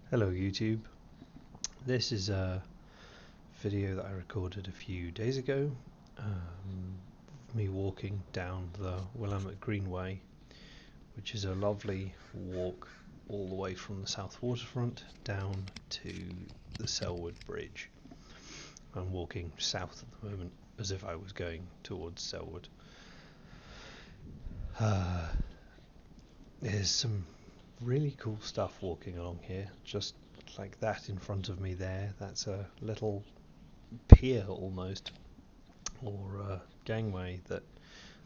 Hello YouTube. This is a video that I recorded a few days ago. Me walking down the Willamette Greenway, which is a lovely walk all the way from the South Waterfront down to the Selwood Bridge. I'm walking south at the moment as if I was going towards Selwood. There's some really cool stuff walking along here, just like that in front of me there. That's a little pier almost, or a gangway that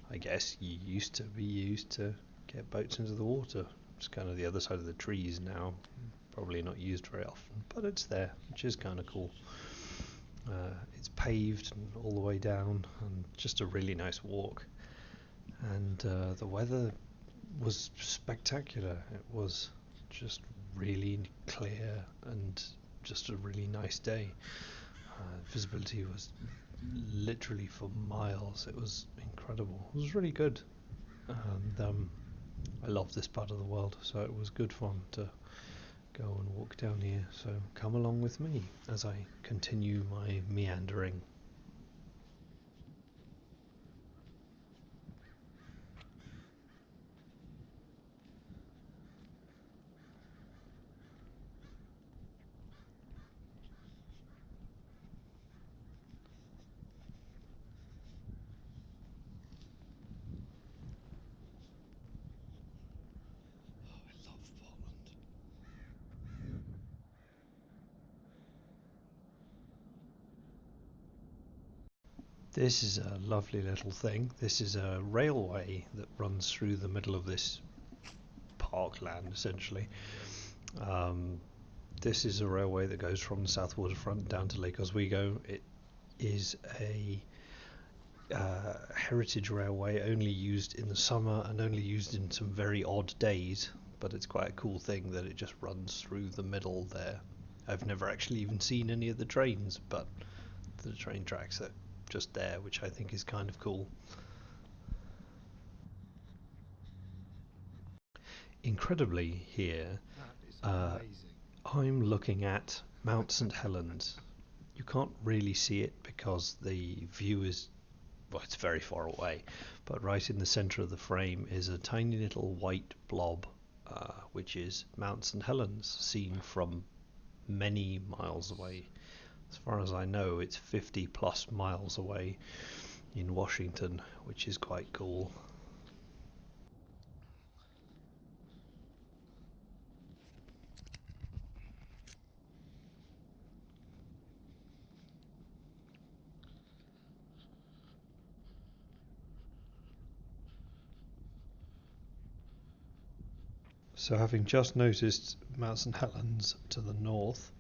I guess used to be used to get boats into the water. It's kind of the other side of the trees now, probably not used very often, but it's there, which is kind of cool. It's paved all the way down and just a really nice walk, and the weather was spectacular. It was just really clear and just a really nice day. Visibility was literally for miles. It was incredible. It was really good, and I love this part of the world, so it was good fun to go and walk down here. So come along with me as I continue my meandering. This is a lovely little thing. This is a railway that runs through the middle of this parkland, essentially. Um, this is a railway that goes from the South Waterfront down to Lake Oswego. It is a heritage railway, only used in the summer and only used in some very odd days, but it's quite a cool thing that it just runs through the middle there. I've never actually even seen any of the trains, but the train tracks are just there, which I think is kind of cool. Incredibly, here I'm looking at Mount St Helens. You can't really see it because the view is, well, it's very far away, but right in the center of the frame is a tiny little white blob, which is Mount St Helens, seen from many miles away. As far as I know, it's 50 plus miles away in Washington, which is quite cool. So, having just noticed Mount St Helens to the north,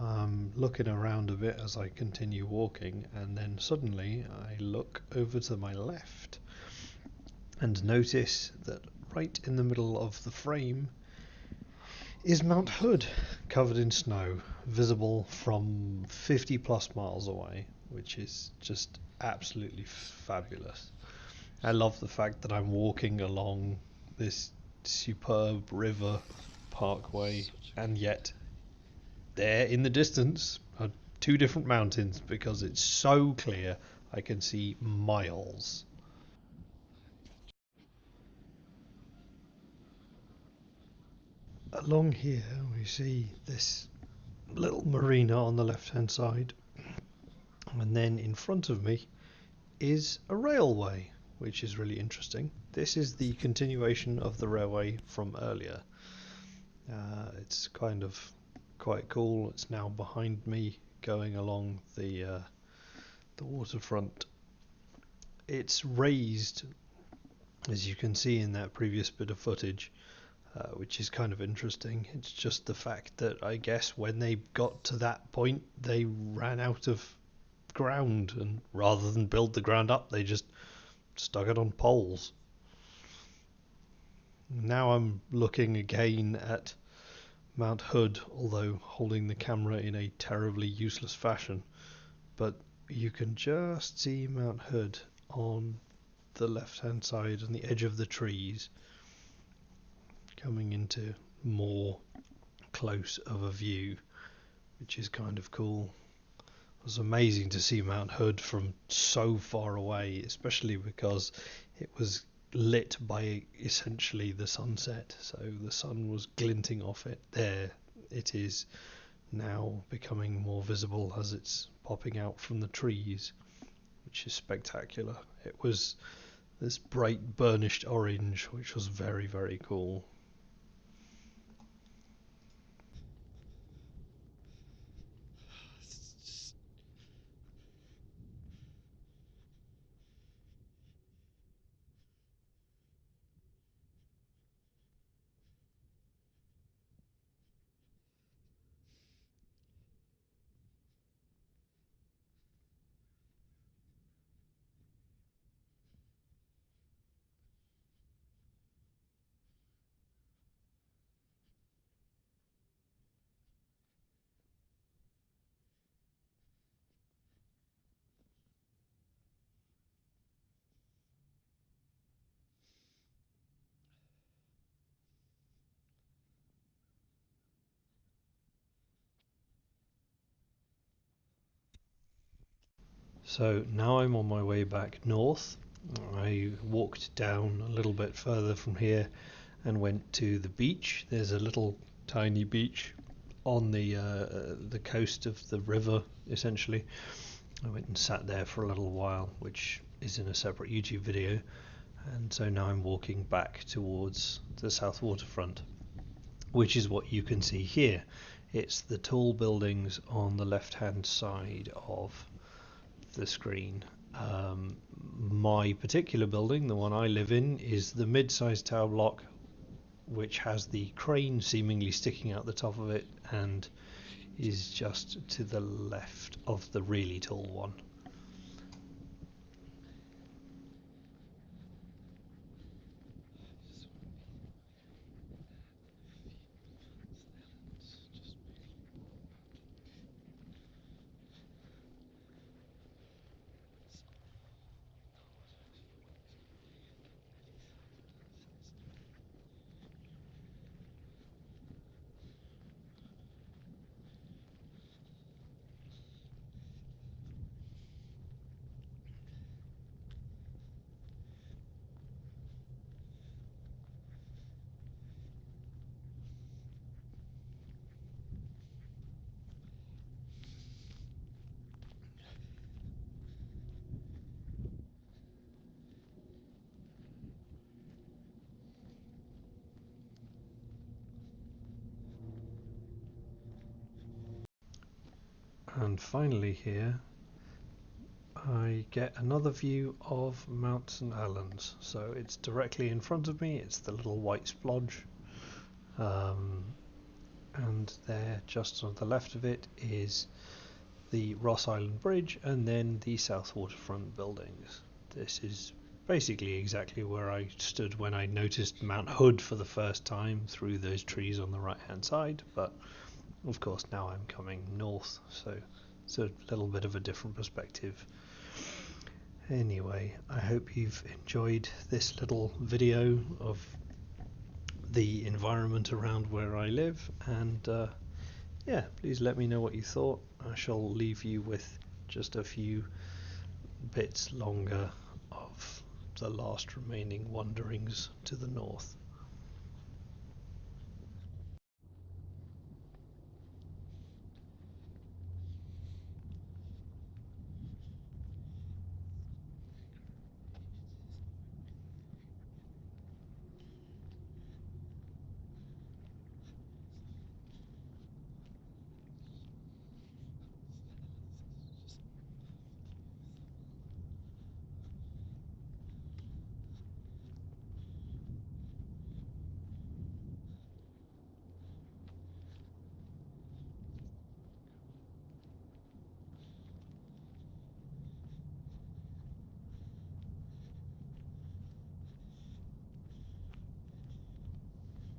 I'm looking around a bit as I continue walking, and then suddenly I look over to my left and notice that right in the middle of the frame is Mount Hood, covered in snow, visible from 50 plus miles away, which is just absolutely fabulous. I love the fact that I'm walking along this superb river parkway, and yet there in the distance are two different mountains because it's so clear I can see miles. Along here we see this little marina on the left hand side, and then in front of me is a railway, which is really interesting. This is the continuation of the railway from earlier. It's kind of quite cool. It's now behind me going along the waterfront. It's raised, as you can see in that previous bit of footage, which is kind of interesting. It's just the fact that I guess when they got to that point, they ran out of ground, and rather than build the ground up, they just stuck it on poles. Now I'm looking again at Mount Hood, although holding the camera in a terribly useless fashion, but you can just see Mount Hood on the left hand side on the edge of the trees, coming into more close of a view, which is kind of cool. It was amazing to see Mount Hood from so far away, especially because it was lit by essentially the sunset. So the sun was glinting off it. There it is now, becoming more visible as it's popping out from the trees, which is spectacular. It was this bright burnished orange, which was very, very cool. So now I'm on my way back north. I walked down a little bit further from here and went to the beach. There's a little tiny beach on the coast of the river, essentially. I went and sat there for a little while, which is in a separate YouTube video. And so now I'm walking back towards the south waterfront, which is what you can see here. It's the tall buildings on the left-hand side of the screen. My particular building, the one I live in, is the mid-sized tower block, which has the crane seemingly sticking out the top of it and is just to the left of the really tall one. And finally here I get another view of Mount St Helens. So it's directly in front of me, it's the little white splodge, um, and there just on the left of it is the Ross Island Bridge and then the South Waterfront buildings. This is basically exactly where I stood when I noticed Mount Hood for the first time through those trees on the right hand side, but of course now I'm coming north, so it's a little bit of a different perspective. Anyway, I hope you've enjoyed this little video of the environment around where I live, and yeah, please let me know what you thought. I shall leave you with just a few bits longer of the last remaining wanderings to the north.